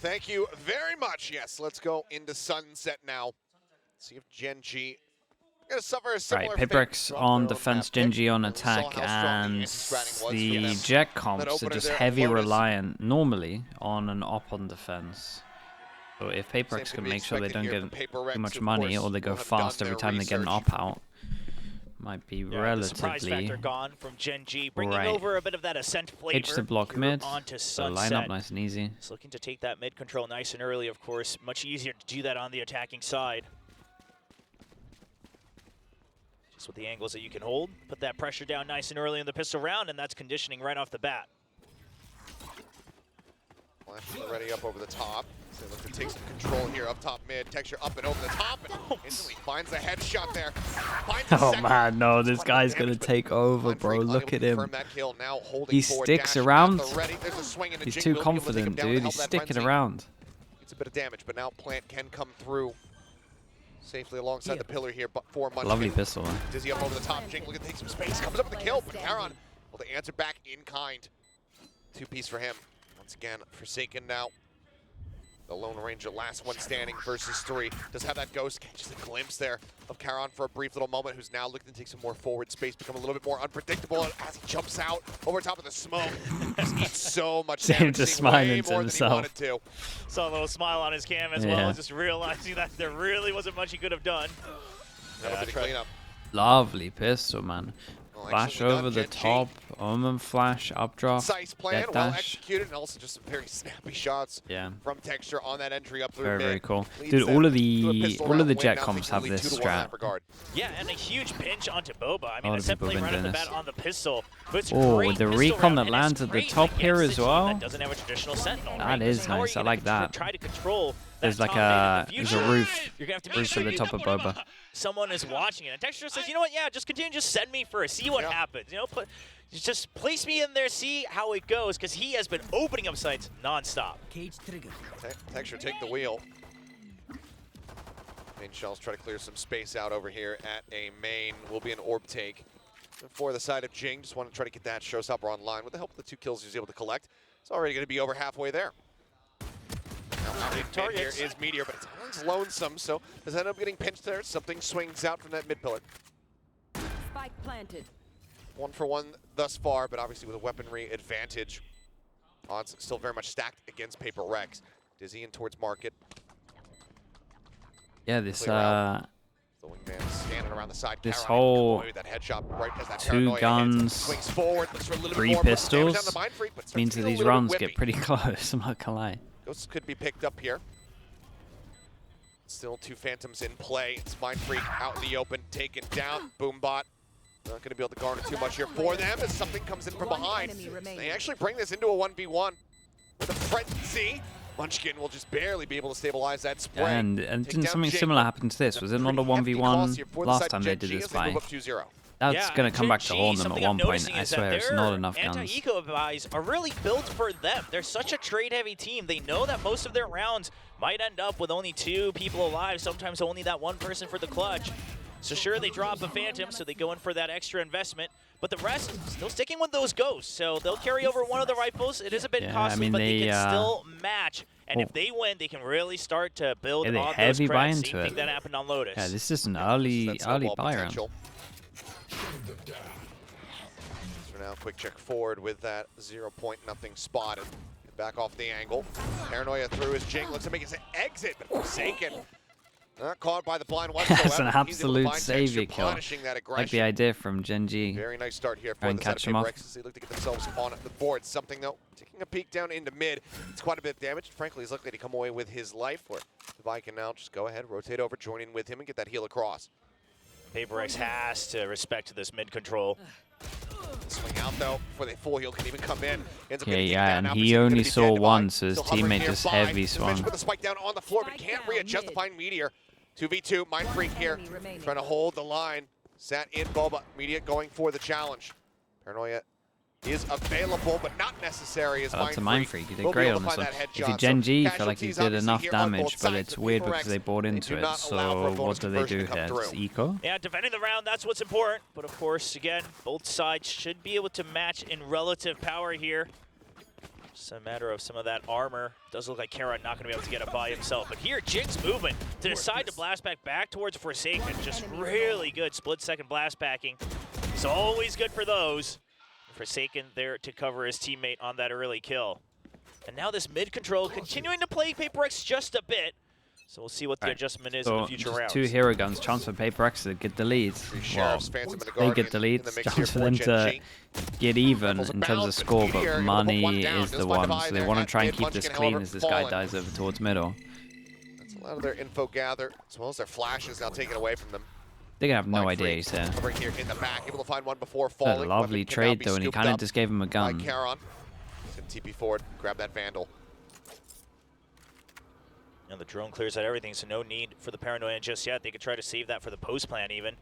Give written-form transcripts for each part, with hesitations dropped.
Thank you very much. Yes, let's go into sunset now. See if Gen.G gonna suffer a similar Right, PRX on defense, GenG on attack, and the Jet comps are just heavy reliant normally on an op on defense. So if PRX can make sure they don't get too much money or they go fast every time they get an op out, might be relatively the surprise factor gone from Gen.G, bringing over a bit of that Ascent flavor. H to block mid, onto so line up nice and easy. Just looking to take that mid control nice and early, of course. Much easier to do that on the attacking side. Just with the angles that you can hold, put that pressure down nice and early in the pistol round, and that's conditioning right off the bat. Flash is already up over the top. So they look to take some control here up top mid. Texture up and over the top, and instantly finds a headshot there. Oh man, no, this guy's gonna take over, bro. Look at him. He sticks around. He's too confident, dude. He's sticking around. It's a bit of damage, but now Plant can come through safely alongside the pillar here, but for much. Lovely pistol. Dizzy up over the top. Jing looking to take some space. Comes up with the kill, but Karon will to answer back in kind. 2-piece for him. Once again, Forsaken now. The Lone Ranger, last one standing versus 3. Does have that ghost, just a glimpse there of Karon for a brief little moment, who's now looking to take some more forward space, become a little bit more unpredictable as he jumps out over top of the smoke. Just eats so much damage, just smiling to himself. Saw a little smile on his cam as well, just realizing that there really wasn't much he could have done. Lovely pistol, man. Flash over the top, Omen flash, up drop, plan, death well dash. executed, and also just some very snappy shots from Texture on that entry up through very, mid. very cool. Dude, all of the Jet comps have this strat. Yeah, and a huge pinch onto Boba. I mean, a set play right off the bat on the pistol. Oh, the recon that lands at the top here as well. That doesn't have a traditional sentinel. That is nice. I like that. Try to control. There's like a roof at the top of Boba. Someone is watching it, and Texture says, you know what? Yeah, just continue, just send me first, see what happens. You know, just place me in there, see how it goes, because he has been opening up sights nonstop. Texture take the wheel. Main shells try to clear some space out over here at a main. Will be an orb take for the side of Jing. Just want to try to get that showstopper online with the help of the 2 kills he's able to collect. It's already going to be over halfway there. Now, here is Meteor, but it's lonesome, so does end up getting pinched there. Something swings out from that mid pillar. Spike planted. 1 for 1 thus far, but obviously with a weaponry advantage. Odds still very much stacked against PRX. Dizzy in towards market. Yeah, this the wingman standing around the side. This whole that headshot right as that 2 guns, forward, 3 pistols means that these runs get pretty close. I'm not gonna lie. Ghosts could be picked up here. Still 2 Phantoms in play. It's Mind Freak out in the open, taken down. Boombot not going to be able to garner too much here for them as something comes in from behind. They actually bring this into a 1v1 with a frenzy. Munchkin will just barely be able to stabilize that spray. And didn't something similar happen to this? Was it not a 1v1 last time they did this fight? That's going to come back to haunt them at one point. I swear, it's not enough guns. Anti-eco buys are really built for them. They're such a trade-heavy team. They know that most of their rounds might end up with only 2 people alive, sometimes only that 1 person for the clutch. So sure, they drop a Phantom, so they go in for that extra investment. But the rest, still sticking with those ghosts. So they'll carry over one of the rifles. It is a bit costly, but they can still match. And if they win, they can really start to build on those creds. Same thing that happened on Lotus. Yeah, this is an early buy round. So now quick check forward with that 0 point nothing spotted. Back off the angle. Paranoia through his Jing. Looks to make his exit, but Forsaken. Not caught by the blind whatsoever. That's an absolute savior kill. Like the idea from Gen.G. Very nice start here for the side of PRX. They look to get themselves on the board. Something though, taking a peek down into mid. It's quite a bit of damage. Frankly, he's lucky to come away with his life. Where the Viking can now just go ahead, rotate over, join in with him, and get that heal across. PRX has to respect this mid control. Swing out though before they full heal can even come in. Yeah, and he only saw one, so his teammate just heavy swung. With the spike down on the floor, but can't readjust the fine Meteor. 2v2, Mind Freak here, trying to hold the line. Sat in Boba, Media going for the challenge. Paranoia is available, but not necessary as Mind Freak. He did great on this one. If you Gen.G, I feel like he did enough damage, but it's weird because they bought into it. So what do they do here? It's eco? Yeah, defending the round, that's what's important. But of course, again, both sides should be able to match in relative power here. Just a matter of some of that armor. Does look like Karon not going to be able to get it by himself. But here, GenG's movement to decide to blast back towards Forsaken. Just really good split-second blast backing. It's always good for those. Forsaken there to cover his teammate on that early kill. And now this mid control continuing to play PRX just a bit. So we'll see what the adjustment is in the future rounds. 2 hero guns, chance for PRX to get the lead. Well, they get the lead, chance for them to get even in terms of score, but money is the one. So they want to try and keep this clean as this guy dies over towards middle. That's a lot of their info gather, as well as their flashes now taken away from them. They're going to have no idea he's here. Over here in the back, able to find one before falling. A lovely trade though, and he kind of just gave him a gun. Karon. He's going to TP forward, grab that Vandal. And the drone clears out everything, so no need for the paranoia just yet. They could try to save that for the post plan even.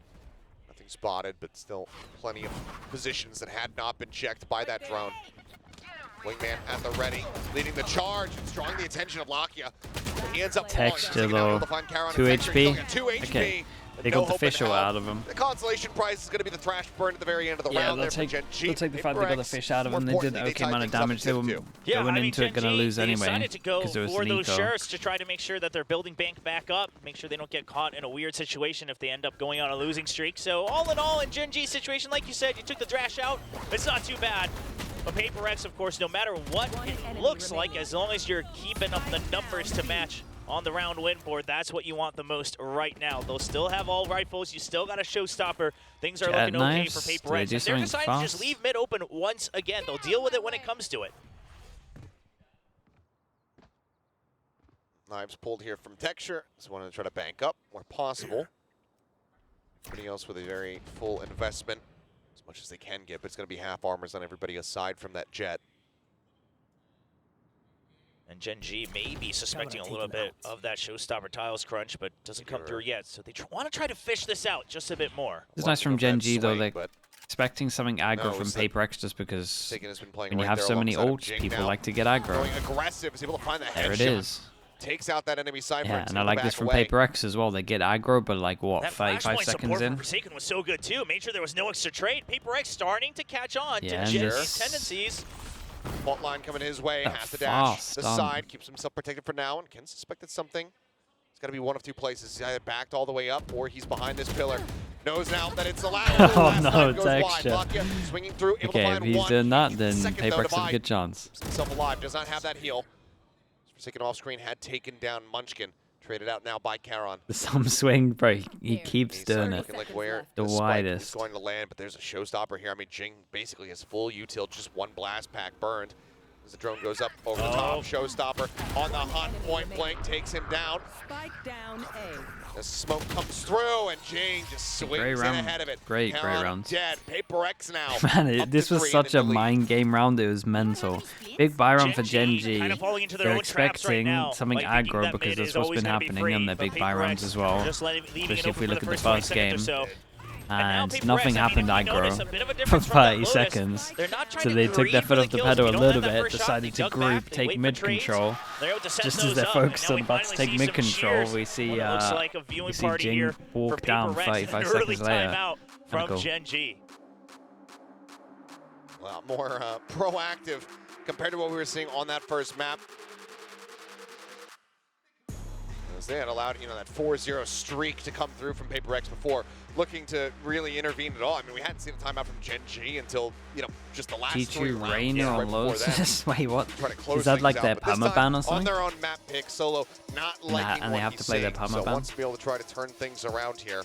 Nothing spotted, but still plenty of positions that had not been checked by that drone. Wingman at the ready, leading the charge and drawing the attention of Lakia. He ends up Texture though, 2 HP. 2 HP. Okay. They got the fish out of him. The consolation prize is going to be the thrash burn at the very end of the round. They'll take the fact they got the fish out of him. They did an okay amount of damage. They were going into it going to lose anyway because there was for an those eco. sheriffs to try to make sure that they're building bank back up, make sure they don't get caught in a weird situation if they end up going on a losing streak. So all in all, in GenG situation, like you said, you took the thrash out. It's not too bad. But PRX, of course, no matter what it looks like, as long as you're keeping up the numbers to match on the round win board, that's what you want the most right now. They'll still have all rifles. You still got a showstopper. Things are looking okay for PRX. And they're deciding to just leave mid open once again. They'll deal with it when it comes to it. Knives pulled here from Texture. Just wanted to try to bank up where possible. Everybody else with a very full investment, as much as they can get, but it's going to be half armors on everybody aside from that jet. And GenG may be suspecting a little bit of that showstopper tiles crunch, but doesn't come through yet. So they want to try to fish this out just a bit more. It's nice from GenG though. They're expecting something aggro from PRX just because when you have so many ults, people like to get aggro. Going aggressive, is able to find the headshot. There it is. Takes out that enemy side. Yeah, and I like this from PRX as well. They get aggro, but like what, 5 seconds in? Forsaken was so good too. Made sure there was no extra trade. PRX starting to catch on to GenG's tendencies. Fault line coming his way, has to dash the side, keeps himself protected for now, and Ken suspected something. It's got to be one of 2 places. He's either backed all the way up, or he's behind this pillar. Knows now that it's the last. Oh no, Texture. Swinging through, able okay, to find if he's one. doing that, then Second, PRX has a good chance. Himself alive, does not have that heal. Forsaken off screen, had taken down Munchkin. Traded out now by Karon. The some swing, bro. He keeps doing it. Like where the widest. Is going to land, but there's a showstopper here. I mean, Jing basically has full util, just 1 blast pack burned. As the drone goes up over the top, showstopper on the hot point blank takes him down. Spike down A. The smoke comes through, and Jing just swings in ahead of it. Great round. Dead. PRX now. Man, this was such a mind game round. It was mental. Big buy round for GenG. They're expecting something aggro because that's what's been happening in their big buy rounds as well. Especially if we look at the first game. And nothing happened aggro for 30 seconds. So they took their foot off the pedal a little bit, decided to group, take mid control. Just as they're focused on about to take mid control, we see Jing walk down 35 seconds later. From GenG. A lot more proactive compared to what we were seeing on that first map. As they had allowed, that 4-0 streak to come through from PRX before looking to really intervene at all. I mean, we hadn't seen a timeout from GenG until, just the last 3 rounds. Rainer on lows. Wait, what? Is that like their permaban or something? On their own map pick, Solo not liking and they have to play their permaban. So wants to be able to try to turn things around here,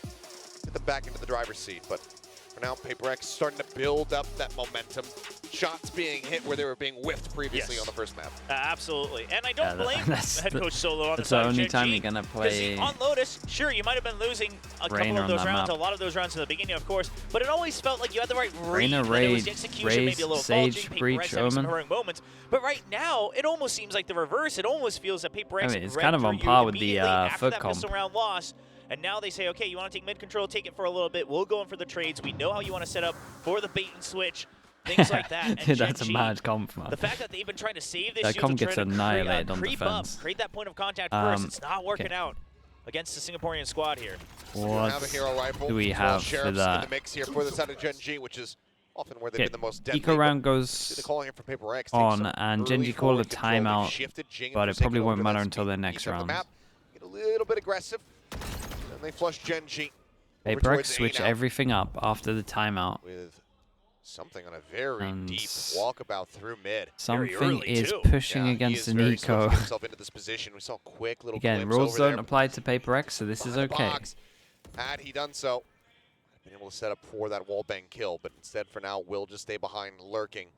get them back into the driver's seat. But for now, PRX starting to build up that momentum. Shots being hit where they were being whiffed previously on the first map. Absolutely. And I don't blame head coach Solo on the That's side the only of time GenG, you're going to play on Lotus, sure, you might have been losing a couple of those rounds, a lot of those rounds in the beginning, of course, but it always felt like you had the right read. It was the execution, maybe a little Sage, bulging, Breach, PRX having some Omen. heroic moments. But right now, it almost seems like the reverse. It almost feels that PRX it's kind of on par with the foot comp. Missile round loss. And now they say, okay, you want to take mid control, take it for a little bit. We'll go in for the trades. We know how you want to set up for the bait and switch. Things like that. And Dude, that's GenG, a mad comp, man. the fact that they've been trying to save this, that comp gets annihilated on defense. Create that point of contact first. It's not working out against the Singaporean squad here. What do we have for that? In the mix here for the side of GenG, which is often where they've been the most deadly. Eco round They're goes calling it for PRX. on, and GenG called a timeout, but it probably won't matter until their next Get round. a little bit aggressive, and they flush GenG. PRX switch everything up after the timeout. With something on a very deep walkabout through mid. Something is pushing against an eco. Into this position. We saw quick little Again, rules don't apply to PRX, so this is okay. Had he done so, been able to set up for that wallbang kill, but instead for now, will just stay behind lurking.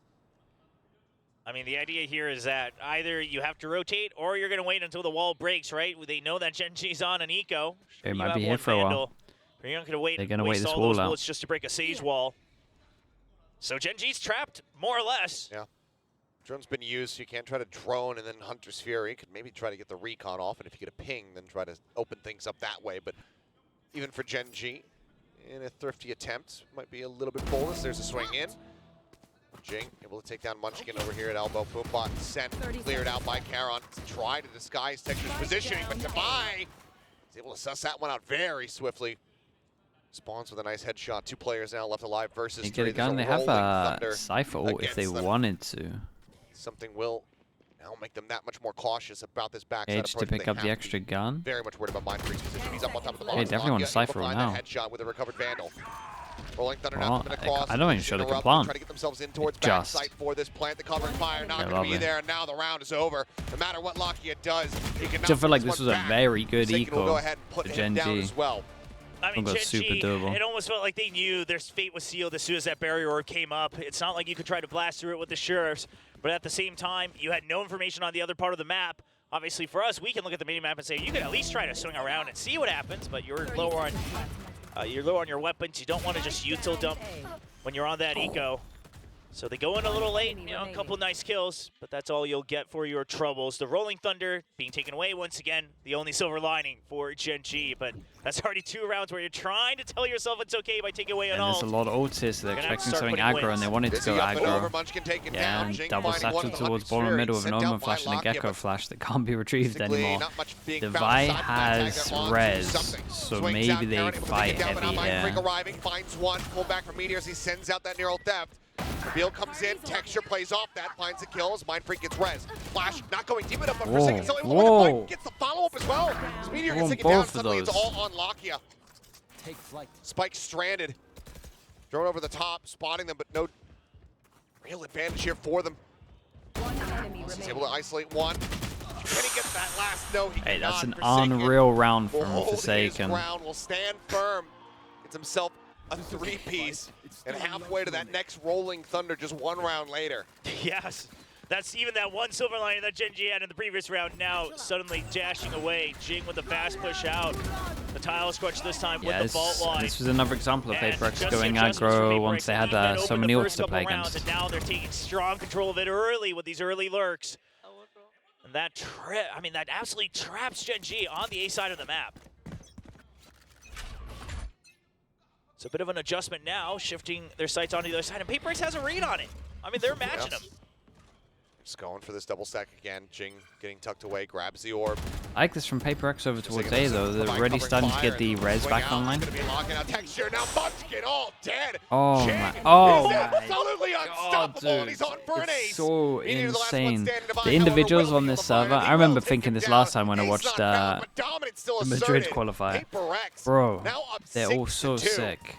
I mean, the idea here is that either you have to rotate or you're going to wait until the wall breaks, right? They know that GenG's on an eco. They might be here for a while. You're not going to wait. They're going to wait this wall out. Just to break a Sage wall. So GenG's trapped, more or less. Yeah. Drone's been used, so you can't try to drone and then Hunter's Fury. You could maybe try to get the recon off, and if you get a ping, then try to open things up that way. But even for GenG, in a thrifty attempt, might be a little bit bolus. There's a swing in. Jing able to take down Munchkin over here at elbow. Boombot sent, cleared out by Charon. Try to disguise Texture's positioning, but Tabai is able to suss that one out very swiftly. Spawns with a nice headshot. 2 players now left alive versus 3. They get a gun. They have a Cypher ult if they wanted to. Something will now make them that much more cautious about this backside Age to pick up the extra gun. Very much worried about Mindfreak's position. He's up on top of the box. They definitely want to Cypher now. Headshot with a recovered Vandal. Rolling Thunder now coming across. I'm not even sure they can plant. Trying to get themselves in towards backside for this plant. The covering fire not going to be there. And now the round is over. No matter what Lakia does, he cannot. I feel like this was a very good eco for GenG. As well. I mean, GenG, it almost felt like they knew their fate was sealed as soon as that barrier orb came up. It's not like you could try to blast through it with the Sheriffs, but at the same time, you had no information on the other part of the map. Obviously, for us, we can look at the mini-map and say, you can at least try to swing around and see what happens, but you're low on your weapons. You don't want to just util dump when you're on that eco. So they go in a little late, you know, a couple nice kills, but that's all you'll get for your troubles. The Rolling Thunder being taken away once again, the only silver lining for GenG, but that's already 2 rounds where you're trying to tell yourself it's okay by taking away an ult. And there's a lot of ultists. They're expecting something aggro, and they wanted to go aggro. Yeah, and double satchel towards bottom middle with an Omen flash and a Gecko flash that can't be retrieved anymore. The Vi has res, so maybe they fight heavy here. Arriving, finds one, pull back from Meteors, he sends out that Neural Theft. Reveal comes in, Texture plays off that, finds the kills, Mindfreak gets res. Flash not going deep enough, but for a second, so gets the follow-up as well. Meteor gets taken down, suddenly it's all on Lakia. Take flight. Spike stranded. Thrown over the top, spotting them, but no real advantage here for them. He's able to isolate one. Can he get that last? No, he Hey, that's an Forsaken unreal round from Forsaken. Forsaken. Will stand firm. Gets himself a 3-piece, and halfway to that next Rolling Thunder just 1 round later. Yes, that's even that one silver lining that GenG had in the previous round, now suddenly dashing away. Jing with the fast push out. The Tiles crunch this time with the vault line. This was another example of PRX going aggro once they had so many ults to play against. And now they're taking strong control of it early with these early lurks. And that that absolutely traps GenG on the A side of the map. It's a bit of an adjustment now, shifting their sights onto the other side, and PRX has a read on it. I mean, they're matching them. Just going for this double stack again. Jing getting tucked away, grabs the orb. I like this from PRX over towards A, though. They're already starting to get the res back online. Texture now, Munchkin all dead. Oh my! Oh my! Absolutely unstoppable, and he's on for an ace. So insane. The individuals on this server. I remember thinking this last time when I watched the Madrid qualifier. Bro, they're all so sick.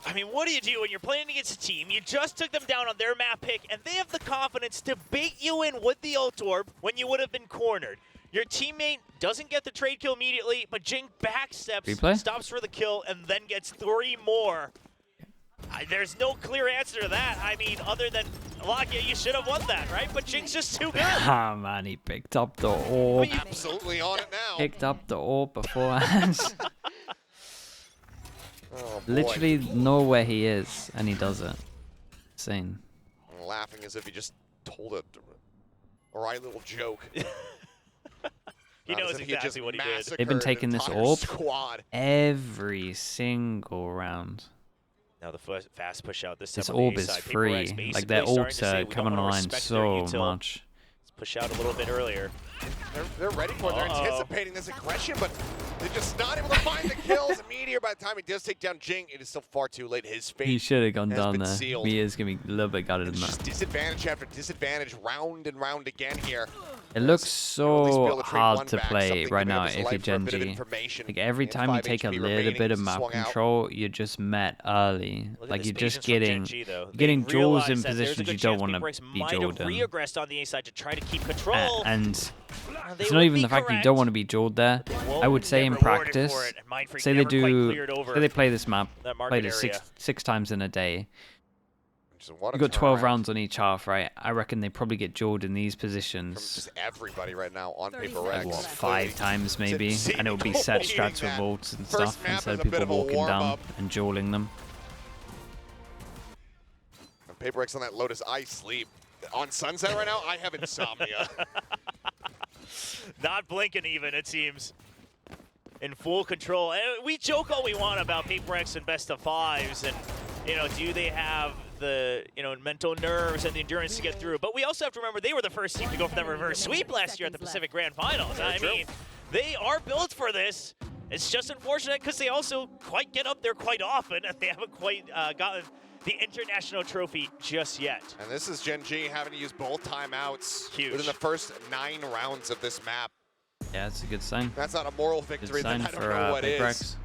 I mean, what do you do when you're playing against a team? You just took them down on their map pick, and they have the confidence to bait you in with the ult orb when you would have been cornered. Your teammate doesn't get the trade kill immediately, but Jing backsteps, stops for the kill, and then gets 3 more. There's no clear answer to that. I mean, other than, Lakia, you should have won that, right? But Jing's just too good. Ah, man, he picked up the orb. Absolutely on it now. Picked up the orb beforehand. Oh, literally know where he is, and he does it. Insane. I'm laughing as if he just told a right little joke. He knows exactly what he did. They've been taking this orb every single round. Now the fast push out. This orb is free. Like their ults are coming online so much. Let's push out a little bit earlier. They're ready for it. They're anticipating this aggression, but They're just not able to find the kills. Meteor, by the time he does take down GenG, it is still far too late. His fate He should have gone has down been there. sealed. Meteor's gonna be a little bit gutted in It's that. just disadvantage after disadvantage, round and round again here. It looks You'll at least be able so to trade hard one to back, play something right giving up now his if you're life for a bit of GenG. information. Like every And time you 5 take a HP little bit of remaining, map swung out. control, you're just met early. Look at Like this you're just patience from getting GenG, though. you're getting They jaws in realize that there's a positions good you don't chance want to PRX be might jawed have in. reaggressed on the A side to try to keep control. And They it's would not even be the fact that you correct, don't want to be jawed there. but they won't I would say get in rewarded practice, for it, and Mindfreak say they never quite do, cleared over say they play this map, that played market it area. six times in a day. What a You got 12 turnaround rounds on each half, right? I reckon they probably get jawed in these from positions just everybody right now on 30 Paper like X. what, seconds. 5 times maybe, and it'll be set strats with vaults and First stuff map instead is of a bit people of a walking down warm-up. and jawling them. And Paper X on that Lotus Ice sleep. On Sunset right now, I have insomnia. Not blinking even, it seems. In full control. And we joke all we want about Paper X and best of fives, and do they have the mental nerves and the endurance to get through? But we also have to remember they were the first team to go for that reverse sweep last year at the Pacific Grand Finals. I mean, they are built for this. It's just unfortunate because they also quite get up there quite often, and they haven't quite gotten the international trophy just yet. And this is GenG having to use both timeouts Huge. within the first 9 rounds of this map. Yeah, it's a good sign. That's not a moral Good victory, then sign I don't for know what Paper is. X.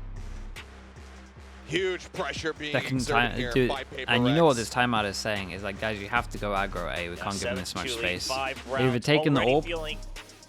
Huge pressure being Second exerted time, here dude, by Paper and you know what X. this timeout is saying is like, guys, you have to go aggro A. We can't give him this 7-2 much lead, space. 5 They're either rounds, taking the already orb feeling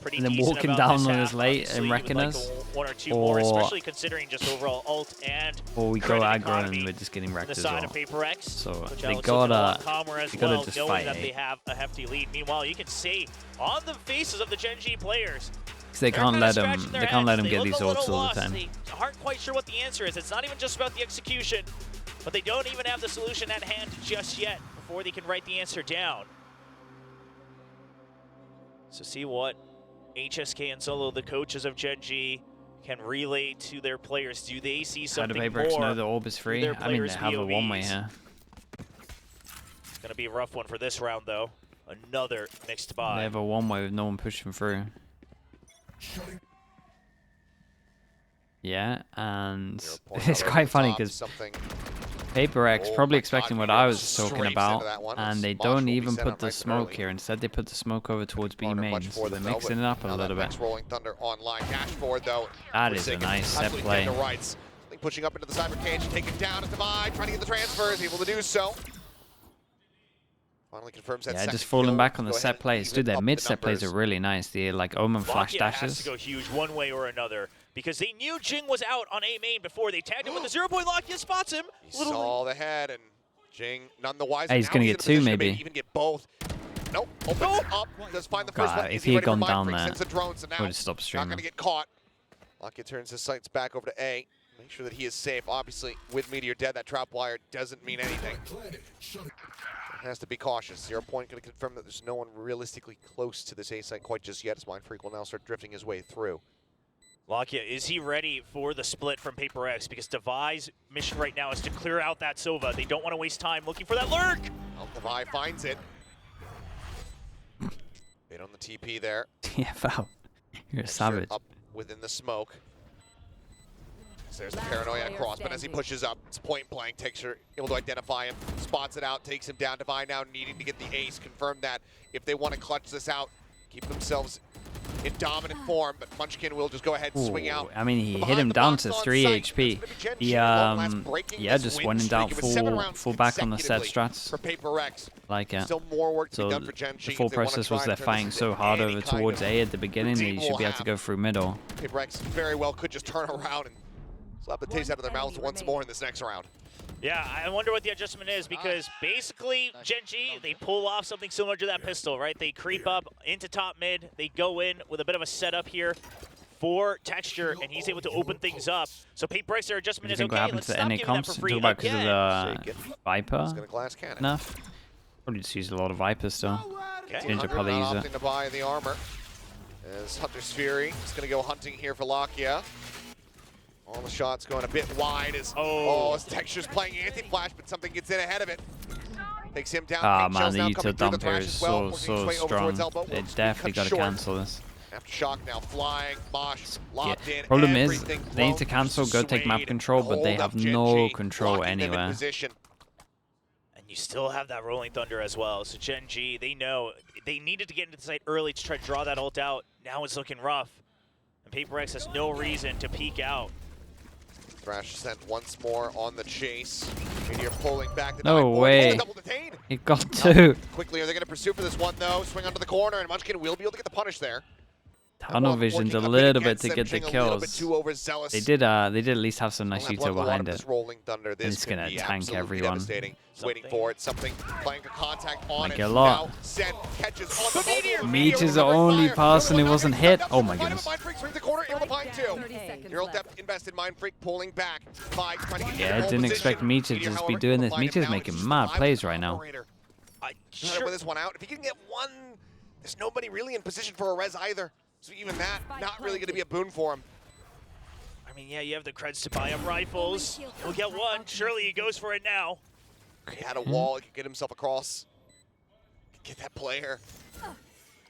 pretty and then decent walking about down this on half. us late Obviously, and you would wrecking like us, one or two more, or- especially considering just overall ult and or we go credit aggro economy and we're just getting on wrecked the as side well. of Paper X. So which they outlooks gotta- like a lot calmer as they gotta well, just knowing fight that A. they have a hefty lead. Meanwhile, you can see on the faces of the GenG players, Because they they're can't kinda let them. scratching their They can't let heads. them get They these look a little ults all the lost. time. They aren't quite sure what the answer is. It's not even just about the execution, but they don't even have the solution at hand just yet before they can write the answer down. So see what HSK and Solo, the coaches of GenG, can relay to their players. Do they see How do something Paper X know more? the orb is free? their I mean, they players' have a one-way POVs. here. It's going to be a rough one for this round, though. Another mixed They buy. have a one-way with no one pushing through. Yeah, and 0 point it's over quite the funny top, because something Paper X Oh probably my expecting God, what I Meteor was straight talking into about, that one. and they Smosh don't will be even set put up the nice and smoke early. here. Instead, they put the smoke over towards B Harder main, much so for they're them, though, mixing but it up a now that little bit. next Rolling Thunder online. Dash forward, though. That is a Forsaken nice set absolutely play. getting the rights. Pushing up into the cyber cage, taken down at Divide, trying to get the transfers, able to do so. Finally confirms that Yeah, second just falling kill. back on the Go set ahead and plays. even Dude, their up mid the set plays are numbers. really nice. The like Omen flash Lakia has to dashes. go huge one way or another because they knew Jing was out on A main before. They tagged him with a 0-point. Lakia spots him. He saw the head, and GenG none the wiser. Hey, he's Now gonna in get a position two, to maybe. Even get both. Nope, opens it up, does find the first God, one. if Is he had ready for gone down Mindfreak? there, Sends the drone, so now would've stopped not streaming. gonna get caught. Lakia turns his sights back over to A. Make sure that he is safe. Obviously, with Meteor dead, that trap wire doesn't mean anything. Has to be cautious. 0 point going to confirm that there's no one realistically close to this A site quite just yet, as Mindfreak will now start drifting his way through. Lakia, is he ready for the split from Paper X? Because Devi's mission right now is to clear out that Sova. They don't want to waste time looking for that lurk. Well, Devi finds it. Bait on the TP there. Yeah, foul. You're a Sure, savage. up within the smoke. So there's the Last paranoia player across, but as he standing. pushes up, it's point blank. Texture able to identify him, spots it out, takes him down. Devi now needing to get the ace. Confirm that if they want to clutch this out, keep themselves in dominant form. But Munchkin will just go ahead and swing Ooh, out. I mean, he from hit behind him the down box to on 3 site. HP. That's gonna be He, GenG long last breaking yeah, this just win went in down streak. It was 7 full rounds back on the set consecutively strats. for Paper X. Like it. Still more work to So be done for GenG. the full if they wanna process try was and they're turn this fighting into so hard any over kind towards of A at the beginning that routine you should be we'll able to have. go through middle. Paper X very well could just turn around and slap the taste out of their mouths once more in this next round. Yeah, I wonder what the adjustment is because basically GenG, they pull off something similar to that pistol, right? They creep up into top mid. They go in with a bit of a setup here for Texture, and he's able to open things up. So Paper X, their Do adjustment you is think what okay, happened let's to stop NA giving that comps? for Talk free about because of again. Shake it. the He's Viper gonna glass cannon. enough. Probably just used a lot of Viper still. Okay. Ninja probably not use it. opting to buy the armor. As Hunter's Fury is going to go hunting here for Lakia. All the shots going a bit wide as as Texture's playing anti-flash, but something gets in ahead of it. Takes him down. Ah Pink man, Shells the now util coming through the dump here thrash is as well, so working his way over strong. towards elbow. They Wants to be definitely cut got to short cancel this. Aftershock now flying, Mosh locked in. Problem is, everything they need to clone, cancel, go take map Swayed, control, but they hold up have no Gen.G, control locking them in anywhere. position. And you still have that Rolling Thunder as well. So Gen.G, they know they needed to get into the site early to try to draw that ult out. Now it's looking rough. And PRX has no reason to peek out. Thrash sent once more on the chase. Meteor pulling back the No way. Double detain. He got two. Quickly, are they going to pursue for this one though? Swing onto the corner, and Munchkin will be able to get the punish there. Tunnel vision's a little bit to get the kills. They did at least have some nice util behind it. Thunder. And it's gonna tank everyone. Waiting for it, something playing for contact on Like it. a lot. Now, Sen catches on the Meteor. Meteor's the only person who wasn't hit. Oh my goodness. Mind Freak swings the corner, able to find two. Neural depth invested, Mind Freak pulling back. Five, trying to get Yeah, I didn't expect Meteor to just be doing this. Meteor's making mad plays right now. Sure. With this one out. If he can get one, there's nobody really in position for a res either. So even that, not really going to be a boon for him. I mean, yeah, you have the creds to buy up rifles. He'll get one. Surely he goes for it now. He had a wall, he could get himself across. Get that player. There's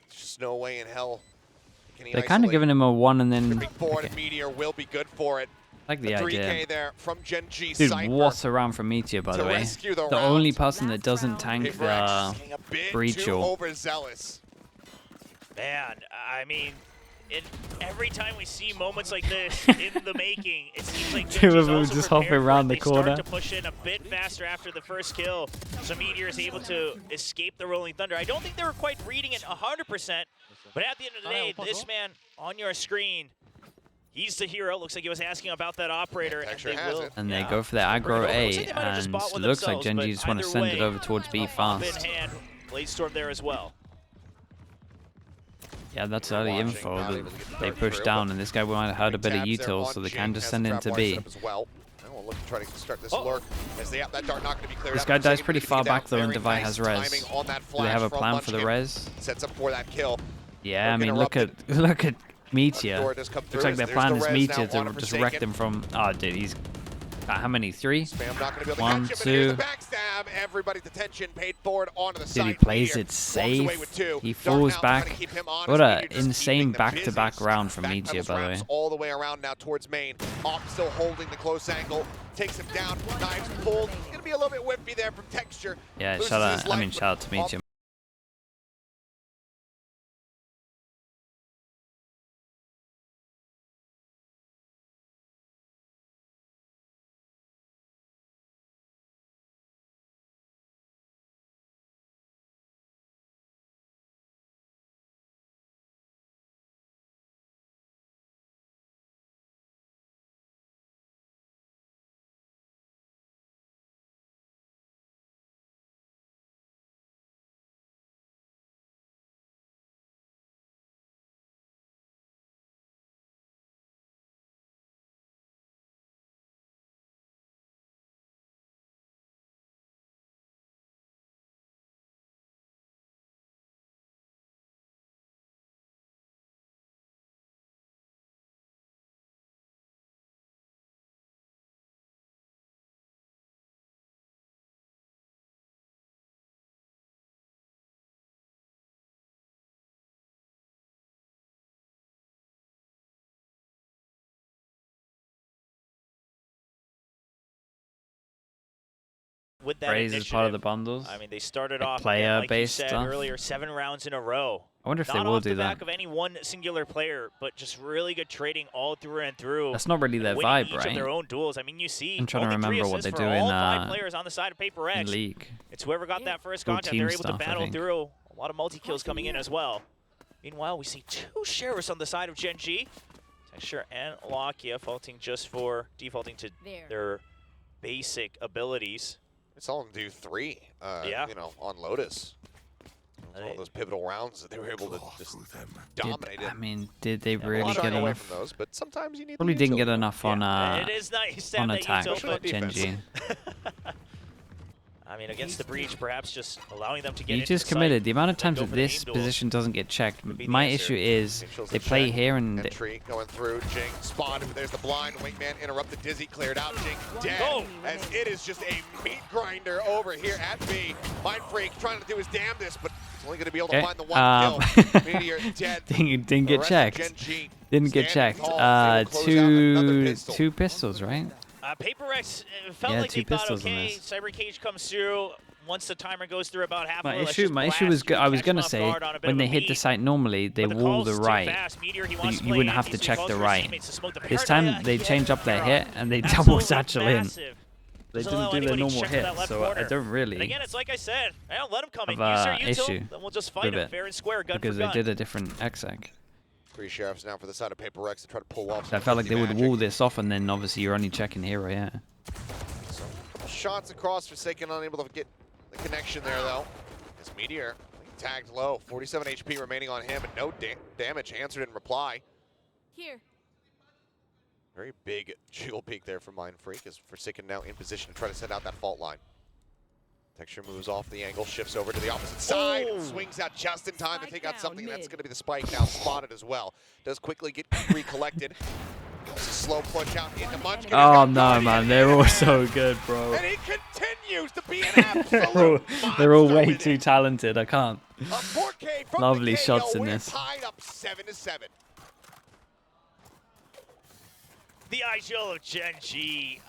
just no way in hell. They're kind of giving him a one and then. Forward and Meteor will be good for it. Like the 3K idea. there from Gen.G. Dude, Cypher what a round from Meteor, by the way. the The only person that doesn't tank the breach or. overzealous. Man, I mean, every time we see moments like this in the making, it seems like Two of Gen.G's them also just prepared hopping around for the it. They start corner. to push in a bit faster after the first kill, so Meteor is able to escape the Rolling Thunder. I don't think they were quite reading it 100%, but at the end of the day, this man on your screen, he's the hero. Looks like he was asking about that operator, And they go for the aggro A, and looks like Gen.G just want to send it over towards B fast. Bladestorm there as well. Yeah, that's early info. They push down, and this guy might have heard a bit of util, so they can just send it into B. This guy dies pretty far back though, and Devi has res. Do they have a plan for the res? Sets up for that kill. Yeah, I mean, look at Meteor. Looks like their plan is Meteor to just wreck them from. Oh, dude, he's how many? 3? 1, 2. Dude, he plays it safe. He falls back. What an insane back-to-back round from Meteor, by the way. All the way around now towards main. Op still holding the close angle. Takes him down. Knives pulled. Gonna be a little bit whippy there from texture. Yeah, shout out to Meteor. With that Raze is part of the bundles. I mean, they started like off player-based like you said stuff. earlier, 7 rounds in a row. I wonder if Not they will off do the that. back of any one singular player, but just really good trading all through and through. That's not really their winning vibe, each right? Of their own duels. I mean, you see. I'm trying to only 3 remember what assists they for do all in 5 players on the side of PRX. League. It's whoever got that first Full contact. team They're able stuff, to I battle think. through. A lot of multi-kills coming in as well. Meanwhile, we see 2 Sheriffs on the side of Gen.G. Texture and Lakia defaulting to their basic abilities. It's all them do 3, yeah. you know, on Lotus. All those pivotal rounds that they were able to just dominate. I mean, did they A really lot get away enough? from those, but sometimes you need Probably the didn't get utility. enough on It is nice to on have that attack, util, but Gen.G. I mean, against the breach, perhaps just allowing them to get You into just the committed. site The amount of times go that for the this main duels position doesn't get checked. would be the My answer. issue is they play here and Entry going through. Jing spotted, but there's the blind. Wingman interrupted. Dizzy cleared out. Jing dead. Oh. As it is just a meat grinder over here at B. Mind Freak trying to do his damnedest, but He's only going to be able to find the one kill. Meteor dead. Didn't get checked. GenG Didn't get checked. tall. They will close out another pistol. Two pistols, right? PRX felt Yeah, like two they thought, pistols on okay, this. Cyber Cage comes through. Once the timer goes through about half My issue was I was gonna say when they hit the site normally they wall the right. You wouldn't have to check the right. This time they change up their hit and they double satchel in. They didn't do their normal hit, so I don't really Again, it's like I said, I don't let them come in. have Use an their issue util, then we'll just fight with them it fair and square, gun because for they gun. did a different exec. 3 sheriffs now for the side of PRX to try to pull off. I felt like they would wall this off and then obviously you're only checking hero, yeah. So, shots across, Forsaken unable to get the connection there though. As Meteor tagged low, 47 HP remaining on him, and no damage answered in reply. Here. Very big jiggle peek there from Mind Freak as Forsaken now in position to try to send out that fault line. Texture moves off the angle, shifts over to the opposite side, and swings out just in time to take out something that's going to be the spike now spotted as well. Does quickly get recollected. It's a slow push out into Munchkin. Oh no, man, they're all so good, bro. And he continues to be an absolute They're all monster way with too it. talented. I can't. A 4K from Lovely the KO. shots in We're this. tied up 7-7. The IGL of GenG.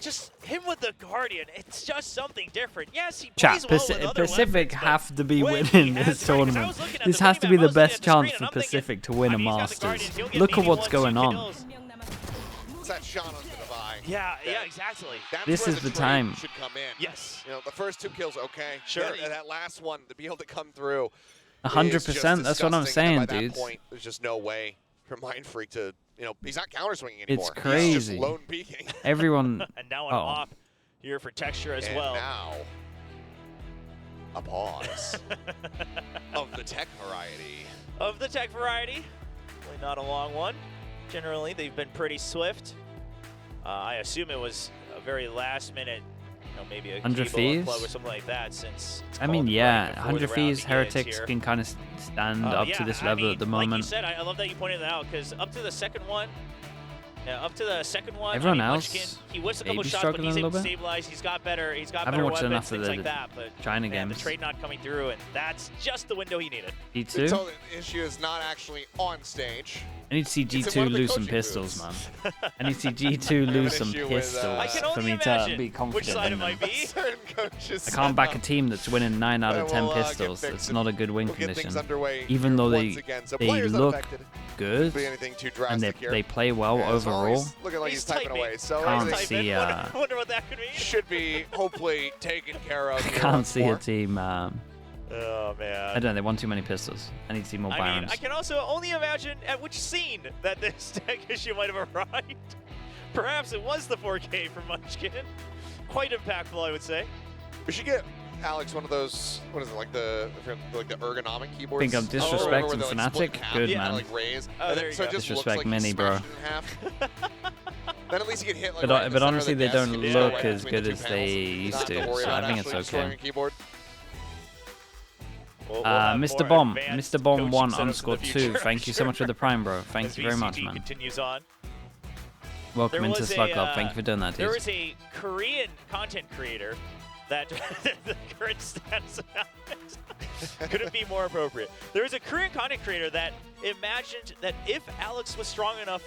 Just him with the Guardian, it's just something different. Yes, he plays well with other Pacific weapons, have to be when he winning has this the Guardian, 'cause I tournament. was looking at This the has to minimap, be I the was looking best at the screen, chance and for I'm thinking, Pacific to win a I mean, he's got the Masters. Guardian, he'll get Look at maybe what's 1, 2 going on. kills. It's that shot onto the eye. Yeah, exactly. That's This where is the trade time. Should come in. Yes. You know, the first 2 kills, okay. Sure. That last one to be able to come through. 100%. That's what I'm saying, By that dudes. point, there's just no way for Mind Freak to, you know, he's not counter swinging anymore. It's He's crazy. just lone peeking. Everyone. And now an op here for Texture as and well. now, a pause of the tech variety. Of the tech variety, really not a long one. Generally, they've been pretty swift. I assume it was a very last minute, you know, maybe a 100 cable Thieves? unplug or something like that. Since it's I mean, called yeah, right before 100 the round Thieves, begins Heretics here. can kind of stand up Yeah, to this I level mean, at the Like you moment. said, I love that you pointed that out because up to the second one, Everyone I mean, else Munchkin, he whiffs a maybe couple shots, but struggling he's a able little to bit. stabilize. He's got better. He's got I haven't better watched weapons, enough of things the like that. But China man, games. the trade not coming through, and that's just the window he needed. G2? So the issue is not actually on stage. I need to see It's in one G2 of the lose some coaching pistols, booths. man. I need to see G2 lose some issue with, pistols I can for only me to imagine be confident which side in it them. might be. Certain coaches I can't back a said, team that's winning 9 out of But 10 we'll, get pistols. fixed It's and not a good win we'll get condition. things underway Even though once they again. So they players look unaffected. good Be anything too and drastic here. they play well As overall, always, looking like he's typing away. So Can't everything see, Wonder what that could mean. should be hopefully taken care of. I here can't once see more. a team. Oh man. I don't know. They won too many pistols. I need to see more I mean, Byrons. I can also only imagine at which scene that this tech issue might have arrived. Perhaps it was the 4K from Munchkin. Quite impactful, I would say. We should get Alex one of those. What is it like the ergonomic keyboards? Think I'm where disrespecting they're, like, split Fnatic? in half, Good, yeah, man. Like raise. Oh, And there then, you so go. it just Disrespect looks like Mini, he's bro. smashed it in half. Then at least you can hit. Like, But, right in the but center of honestly, the they desk don't and just look go right as between good the as two they panels. used Not to, worry so about I think it's actually destroying okay. a keyboard. We'll have Mr. more Bomb, advanced Mr. Bomb coaching 1 setups in the underscore 2. future, Thank you so sure. much for the Prime, bro. Thank As you very much, VCT man. continues on. Welcome There into was Slug a, Club. Thank you for doing that, There dude. was a Korean content creator that the current status couldn't be more appropriate. There was a Korean content creator that imagined that if Alex was strong enough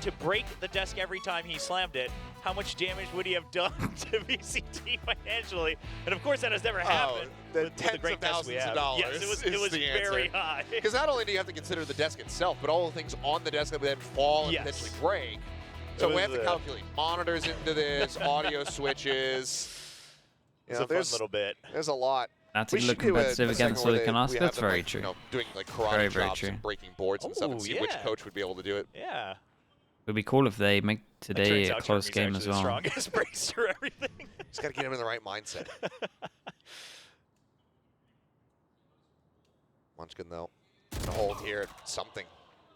to break the desk every time he slammed it, how much damage would he have done to VCT financially? And of course, that has never happened. the with tens the great of desk we thousands of have. dollars Yes, is it was the very answer. high. Because not only do you have to consider the desk itself, but all the things on the desk that would then fall and Yes. potentially break. So It we have was to a- calculate monitors into this, audio switches. You It's know, a fun little bit. there's a lot. That's We to should look do a competitive segment against where Silicon we Ask. have That's them, very like, true. You know, doing like karate Very, very chops true. and breaking boards and stuff, and Oh, see which yeah. coach would be able to do it. Yeah. It would be cool if they make today Turns a out close Jeremy's game actually as the well. strongest breaks through everything. Just got to get him in the right mindset. Munchkin, though, to hold here, something.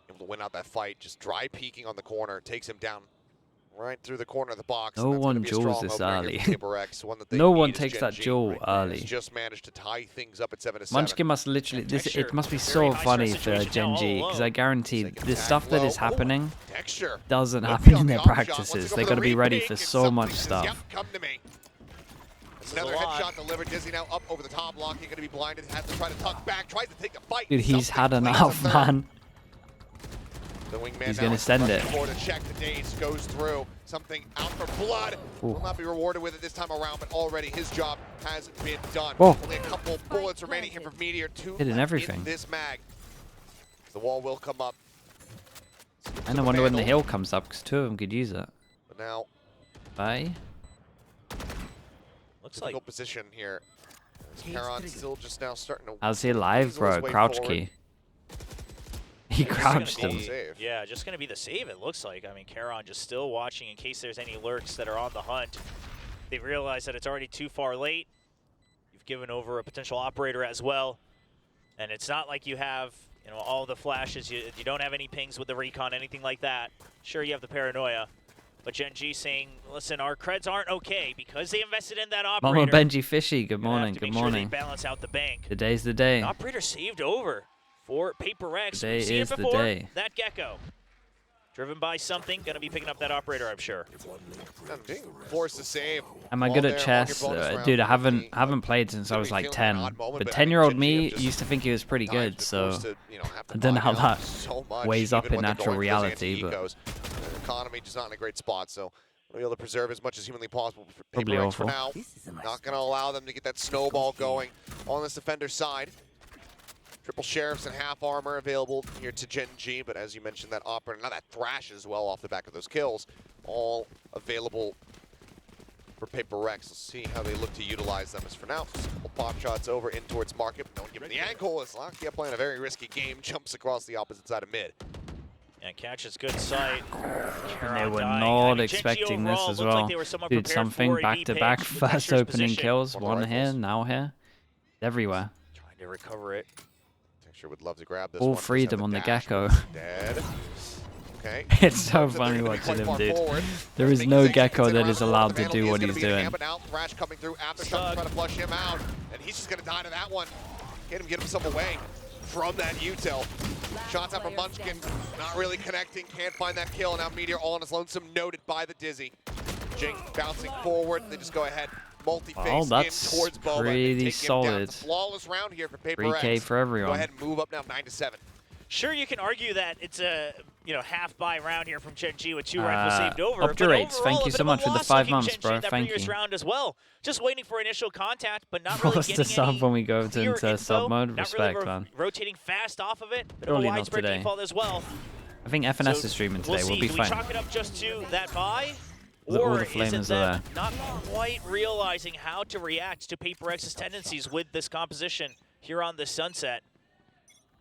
Able to win out that fight. Just dry peeking on the corner. Takes him down right through the corner of the box. No and that's gonna one be a duels strong this opener early. here for PRX, one that they No need one is takes that GenG. duel early. Has just managed to tie things up at 7-7. Munchkin must literally. It must be so Very high funny stress for situation now, all Gen.G because I alone. guarantee Second the tag stuff that low. is happening Texture. doesn't Will be happen on in the their op shot. Wants practices. go They for got to the be ready retake, for and so somebody much says, stuff. Yep, come to me. This is Another a lot. headshot delivered. Dizzy now up over the top, Lockie gonna be blinded, has to try to tuck back, tries to take the fight. Dude, he's had Something enough, lands a third. man. The wingman He's now gonna is send rushing it. forward to check the daze, goes through. Something out for blood. Will not be rewarded with it this time around, but already his job has been done. Oh. Only a couple bullets remaining here from Meteor. 2 Hitting left everything. in this mag. The wall will come up. And I wonder when the hill comes up, because 2 of them could use it. But now, Bye. Looks like difficult position here. Karon still just now starting to. How's he alive, weasel his bro? way Crouch forward. key. He This is gonna crouched be- him. Save. Yeah, just going to be the save, it looks like. I mean, Karon just still watching in case there's any lurks that are on the hunt. They realize that it's already too far late. You've given over a potential operator as well. And it's not like you have, you know, all the flashes. You don't have any pings with the recon, anything like that. Sure, you have the paranoia. But Gen.G saying, listen, our creds aren't okay because they invested in that operator. Mama Benji Fishy, good Gonna have morning, to good make sure morning. they balance out the bank. Today's the day. The operator saved over for PRX. Today We've seen is it the before. day. That Gecko. Driven by something, gonna be picking up that operator, I'm sure. Being forced to save. Am I Ball good there at on chess? your bonus round. Dude, I Gonna haven't played since I be was like feeling 10. an odd moment, But but I think 10-year-old Gen.G me have just used to think he was pretty times good, been so forced to, you know, have to I don't know buy how out that so much, weighs up even in when they're natural going for those reality, but anti-ecos. The economy just not in a great spot, so we'll be able to preserve as much as humanly possible for Probably PRX awful. for now. Not going to allow them to get that snowball going on this defender side. Triple sheriffs and half armor available here to Gen.G, but as you mentioned, that operator, now that thrash as well off the back of those kills, all available for PRX. Let's see how they look to utilize them. As for now, simple pop shots over in towards market. Don't give him the angle. As Lakia playing a very risky game, jumps across the opposite side of mid. And catches good sight. And they were Dying. not I mean, Gen.G expecting this overall as looked well. like they were somewhat Dude, prepared something for a back-to-back deep pitch. first Texture's opening position. kills. On the One here, rifles. now here. Everywhere. Trying to recover it. Texture would love to grab this Full one. Just freedom have on the dash. Gecko. Dead. Okay. It's so Looks like funny they're gonna be watching quite him, far dude. forward. There is Think no Zeke Gecko sits that around is the allowed the to panel. do He is what gonna he's be doing. amping out. Thrash coming through after Stuck. trying to flush him out, and he's just gonna die to that one. Get himself away from that util. Shots out from Munchkin, not really connecting, can't find that kill. Now Meteor all on his lonesome, noted by the Dizzy. Jing bouncing forward, they just go ahead, multi-face Oh, that's in towards Boba. pretty Take him down. solid. It's a flawless round here for 3K PRX. for Go everyone. ahead and move up now 9-7. Sure, you can argue that it's a half buy round here from Gen.G with 2 rifles saved over. Obdurates, but thank overall, you a bit so of a much for the loss 5 looking months, Gen.G bro. that Thank previous you. round as well. Just waiting for initial contact, but not really What's getting the sub any when we go clear into info, sub mode? not Respect, really man. rotating fast off of it. Bit Surely of a not widespread today. default as well. I think FNS So is streaming we'll today. see. We'll be Do we fine. chalk it up just to that buy? All Or the is it flamers are them there. not quite realizing how to react to PRX's tendencies with this composition here on the Sunset?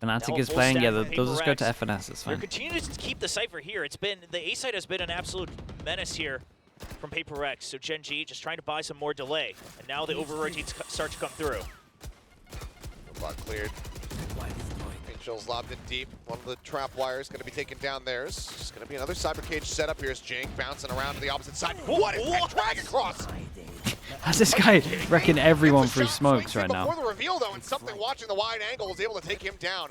Fnatic Now is full playing. stack Yeah, from they'll just go to PRX. FNS. It's They're fine. continuing to keep the Cypher here. It's been, the A side has been an absolute menace here from PRX. So Gen.G just trying to buy some more delay. And now the over-rotates start to come through. Block cleared. Angel's lobbed in deep. One of the trap wires going to be taken down theirs. It's going to be another cyber cage setup. Here's Jing bouncing around to the opposite side. What is that drag across? How's this guy wrecking everyone Gets a through shot smokes swings in right now? Before the reveal, though, and something watching the wide angle is able to take him down.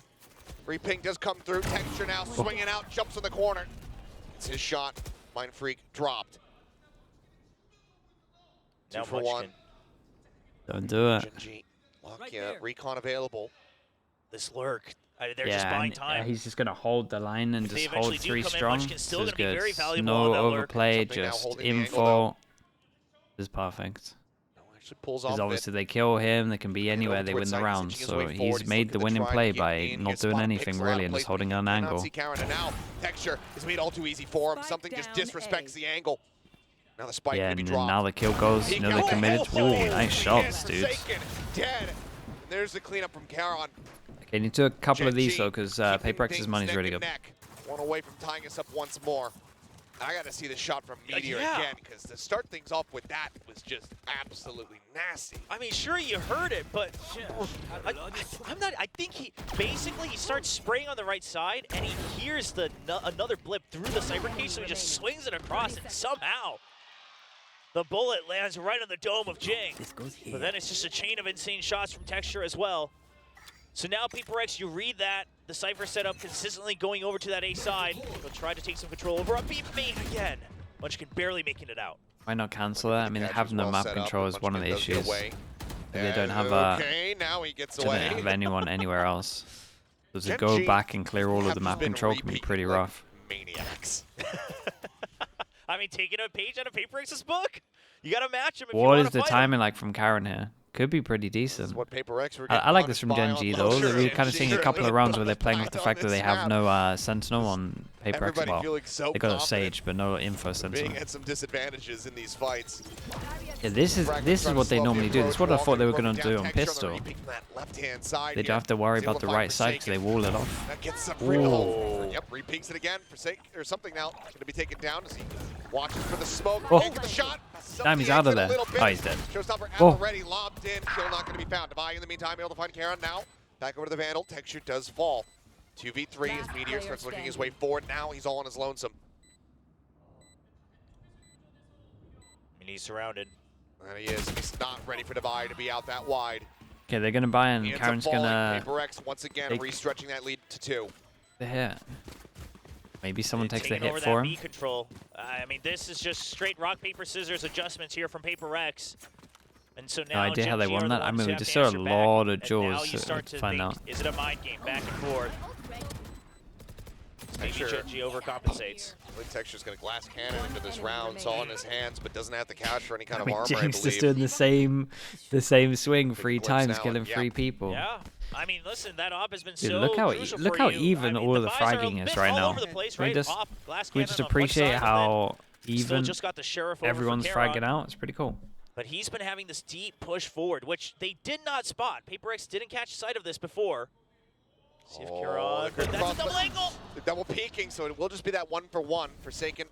Free ping does come through. Texture now swinging out, jumps in the corner. It's his shot. Mind Freak dropped. Now 2 for 1. Munchkin. Don't do it. Gen.G. Lakia, recon available. This lurk. They're Yeah, just buying and, time. he's just gonna hold the line and If they just hold eventually do 3 come in, strong. Munchkin's still This is gonna be good. very valuable No on that lurk. overplay, Something now just holding the angle, info. This is perfect. No, actually pulls off Because it. obviously they kill him, they can be anywhere, they win the round. So he's made the winning play by not doing anything really and just holding an angle. See Karen, and now Texture is made all too easy for him. Something just disrespects the angle. Now the spike Yeah, gonna and be then dropped. now the kill goes. You know they're committed. Ooh, nice shots, dude. Dead. There's the cleanup from Karon. Okay, need to a couple of these Gen.G though, because keeping PRX's things money's neck really and good. neck. One away from tying us up once more. I got to see the shot from Meteor Yeah. again, because to start things off with that was just absolutely nasty. I mean, sure, you heard it, but I think he starts spraying on the right side, and he hears another blip through the cyber cage, so he just swings it across, and somehow the bullet lands right on the dome of Jing. But then it's just a chain of insane shots from Texture as well. So now PRX, you read that the Cypher setup consistently going over to that A side. They'll try to take some control over a beat main again. Munchkin barely making it out. Why not cancel that? I mean, they have no map control is one of the issues. They don't have now he gets they don't have anyone anywhere else. So to go back and clear all of the map control can be pretty rough. Maniacs. I mean, taking a page out of PRX's book. You got to match him if you What want is to the fight timing like from Karen here? Could be pretty decent. What PRX were I like this from GenG though. Sure, We're kind of seeing a couple of rounds where they're playing with the on fact that this they have map. no Sentinel on PRX. Everybody Well, feeling so they got a confident Sage, but no info Sentinel. being at some disadvantages in these fights. Yeah, this is what they normally do. This is what I thought they were going to do on pistol. They don't have to worry about the right side because they wall it off. That gets some yep, re-peeks it again. Forsake or something now. Going to be taken down as he watches for the smoke. Oh. Taking the shot. Damn, he's out of there. Oh, he's dead. Showstopper Oh. already lobbed in. Kill not going to be found. Devi in the meantime able to find Karen now. Back over to the Vandal. Texture does fall. 2v3 as Meteor starts looking his way forward. Now he's all on his lonesome. And he's surrounded. And he is. He's not ready for Devi to be out that wide. Okay, they're going to buy and He ends Karen's up going falling. to PRX once again take restretching that lead to 2. the hit. Maybe someone takes the Taking hit over for that him. B control. I mean, this is just straight rock, paper, scissors adjustments here from PRX. And so now No idea how they GenG won are that. the I ones mean, who we have just to saw a answer back, lot of and now jaws you start to to find think, out. is it a mind game back and forth? Maybe Sure. GenG overcompensates. Texture's going to glass cannon into this round. It's all in his hands, but doesn't have the cash or any kind I of mean, armor, James I just believe. doing the same swing 3 glimpse times, now, killing and 3 people. Yeah. I mean, listen, that op has been Dude, so look how crucial look for how you. even I mean, all of the buys are a fragging is bit right all now. over the place, Can we right? just Op, glass we cannon just on one appreciate side, and how then still even just got the sheriff over for everyone's Karen. fragging out? It's pretty cool. But he's been having this deep push forward, which they did not spot. PRX didn't catch sight of this before. See if Karen, they're that's a double angle. They're double peeking, so it will just be that 1-for-1. Forsaken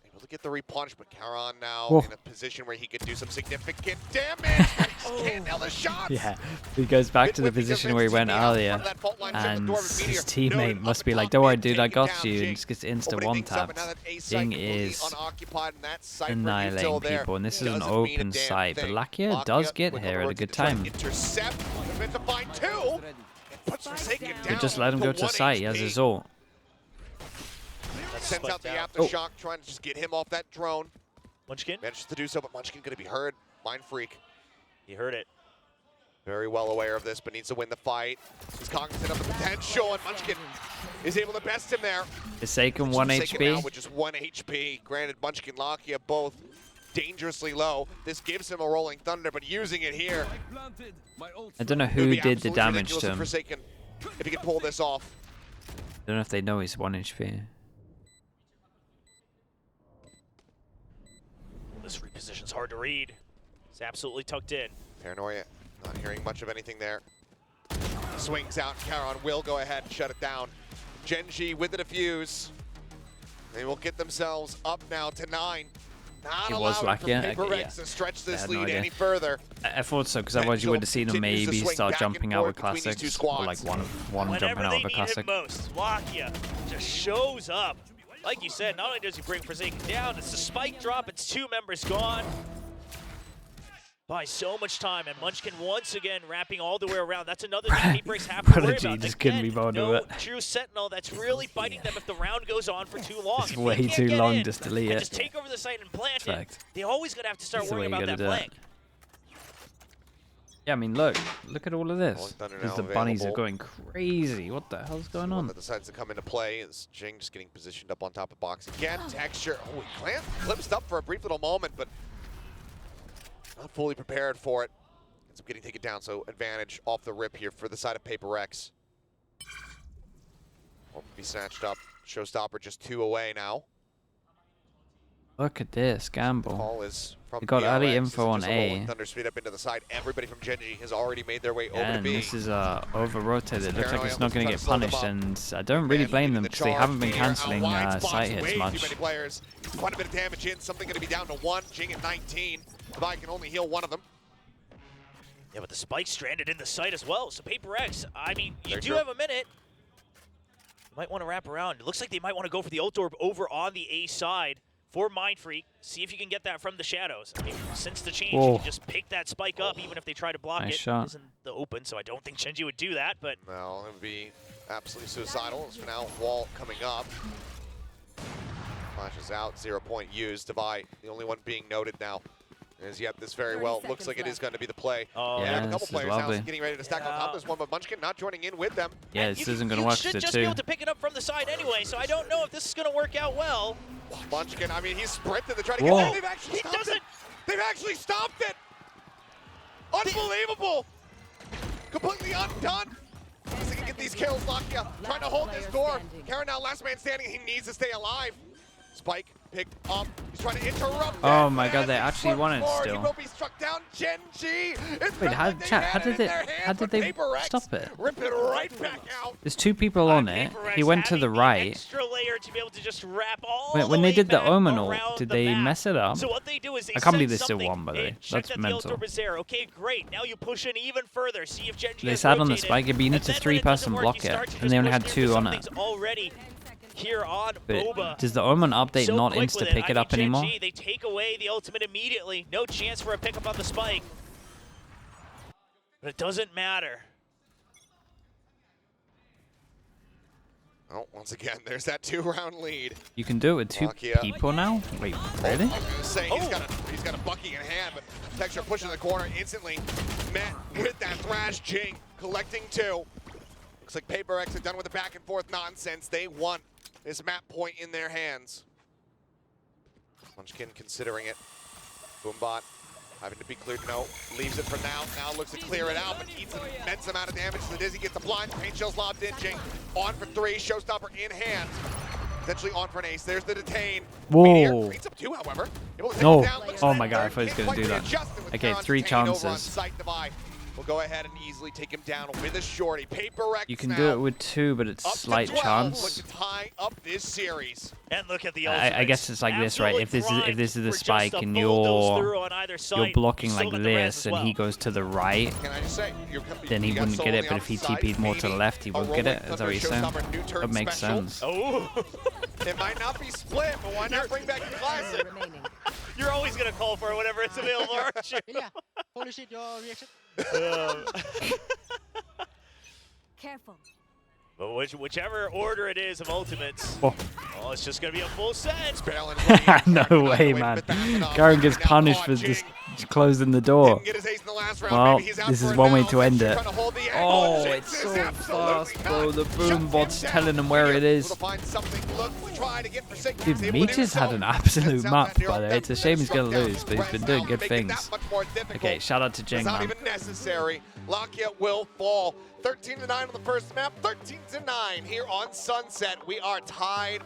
able to get the repunch, but Karen now Whoa. in a position where he could do some significant damage. Can't nail the shots. Yeah, he goes back to the Mid-whip because position where he went Team out earlier, front of that fault line, shut the and door with Meteor. his teammate Noted must up be the like, top "Don't worry, mid, dude, I taking got down you," Jing. and just gets insta Opening one things up, and taps. now that A site Jing completely is unoccupied, and that site for annihilating Util there people, and this is an doesn't mean a open damn site. But thing. Lakia does get with here the at a work good to try and time. Intercept, meant to find 2. It puts Forsaken down. But just let him go to 1 site. He has HP. his ult. Sends out the out. aftershock, trying to just get him off that drone. Munchkin, Manages to do so, but Munchkin going to be heard. Mind Freak. he heard it. Very well aware of this, but needs to win the fight. He's cognizant of the potential, and Munchkin is able to best him there. Forsaken 1 Forsaken now HP. with just 1 HP. Granted, Munchkin and Lakia both dangerously low. This gives him a rolling thunder, but using it here. I don't know it would who be did the absolutely damage ridiculous to if him. Forsaken, if he can pull this off. I don't know if they know he's 1 HP. This reposition's hard to read. It's absolutely tucked in. Paranoia, not hearing much of anything there. Swings out, Karen will go ahead and shut it down. GenG with the defuse. They will get themselves up now to 9. Not It was allowing for Lakia. PRX Yeah. to stretch I this had no lead idea. any further. I thought so, because otherwise you would have seen him Continues to maybe swing start back and jumping out with forth between these two classics, or like squads. one Whenever jumping out they of a need classic. him most, Lakia just shows up. Like you said, not only does he bring Forsaken down, it's the spike drop, it's 2 members gone. By so much time, and Munchkin once again wrapping all the way around. That's another thing PRX have to worry Prodigy about. just couldn't be Again, bothered no with it. true Sentinel that's really biting them if the round goes on for too long. It's If they way can't too get long in just to leave and it. just take over the site and plant it, Fact. they always gonna have to start That's the worrying way you about gotta that do it. flank. Yeah, I mean, look at all of this. Rolling Thunder Because now the bunnies are available. going crazy. What the hell's going One on? that decides to come into play is Jing just getting positioned up on top of box again. Texture, oh, he glimpsed up for a brief little moment, but not fully prepared for it. Ends up getting taken down, so advantage off the rip here for the side of PRX. Won't be snatched up. Showstopper just 2 away now. Look at this gamble. Call is from We got early PRX. info on Just a rolling A. Thunder speed up into the side. Everybody from GenG has already made their way over to And B. this is over rotated. It looks like it's not going to get Paranoia punished, wants and I don't really Man blame leading them the because they charge haven't been here. cancelling Outlines box, site hits way too much. many players. Quite a bit of damage in. Something going to be down to 1. Jing at 19. Devi can only heal 1 of them. Yeah, but the spike stranded in the site as well. So PRX, I mean, you Very do true. have a minute. You might want to wrap around. It looks like they might want to go for the ult orb over on the A side for Mind Freak. See if you can get that from the shadows. I mean, since the change, you Whoa. can just pick that spike up even if they try to block Nice it. shot. It isn't the open, so I don't think GenG would do that, but No, it would be absolutely suicidal. So now wall coming up. Flashes out, 0 point used. Devi, the only one being noted now. As yet, this very well looks like it is going to be the play. Oh, Yeah, we have a couple this is players now lovely. getting ready to stack on top of this one, but Munchkin not joining in with them. Yeah, And this you- isn't going to you work should for just be two. able to pick it up from the side anyway, so I don't know if this is going to work out well. Munchkin, I mean, he's sprinted to try to Whoa. get it. They've actually He stopped doesn't. it. They've actually stopped it. Unbelievable. Completely undone. He can get these kills. Lakia trying to hold this door. Karen now last man standing. He needs to stay alive. Spike picked up. He's trying to interrupt. Oh that, my god, they and actually he's won it forward. He still. will be struck down. Gen.G. Wait, how did they stop it? Rip it right back out. There's two people on it. PRX He went to having the right. Extra layer to be able to just wrap all When the they way did the back Omen ult, around did the they map. mess it up? So what they do is they I can't believe send they still something won, by the way. in, check That's that the mental. Ultra was there. Okay, great. Now you push in even further. See if Gen.G They has sat on the rotated. spike, but you need And to then when it three-person doesn't work, block you it, start to and just they only push had into two on it. something's already here on Boba. But does the Omen update So not quick insta with pick it I up mean, anymore? Gen.G, they take away the ultimate immediately. No chance for a pickup on the spike. But it doesn't matter. Oh, once again, there's that 2-round lead. You can do it with two Lakia. people now? Wait, really? I was gonna say he's got a Bucky in hand, but Texture pushing the corner instantly. Met with that Thrash. Jing collecting 2. Looks like PRX are done with the back and forth nonsense. They want this map point in their hands. Munchkin considering it. Boombot having to be cleared. No, leaves it for now. Now looks to clear it out, but eats an immense amount of damage to the Dizzy. Gets the blind. Paint shell's lobbed in. Jing on for 3. Showstopper in hand. Potentially on for an ace. There's the detain. Whoa. Meteor beats up 2, however. Able to take No. him down. Looks Oh for my that god, I third. thought he was Can't going to do quite that. readjust it with Okay, Karan 3 detaining over on chances. site. Devi will go ahead and easily take him down with a shorty. PRX You can now do it with 2, but it's up to slight 12. chance. Look to tie up this series. And look at the I guess it's like this, right? If this is the spike and you're blocking like this and he goes to the right, Can I just say, then he you got wouldn't Soul get on it. the But if he opposite TP'd side, more to the maybe left, he a would get it. Rolling Is that what you're saying? Thunder Showstopper, new turn That makes special. sense. Oh, It might not be split, but why not bring back the classic? remaining. you're always gonna call for it whenever it's available, aren't you? Yeah. Holy shit, your reaction. Careful. But whichever order it is of ultimates, Oh. well, it's just gonna be a full set. No way, man. Garen gets punished for just closing the door. Well, this is one way to end it. Oh, it's so fast, bro. The boom bot's telling him where it is. Dude, Meteor's had an absolute map, by the way. It's a shame he's going to lose, but he's been doing good things. Okay, shout out to GenG, It's not man. even necessary. Lakia will fall. 13-9 on the first map, 13-9 here on Sunset. We are tied.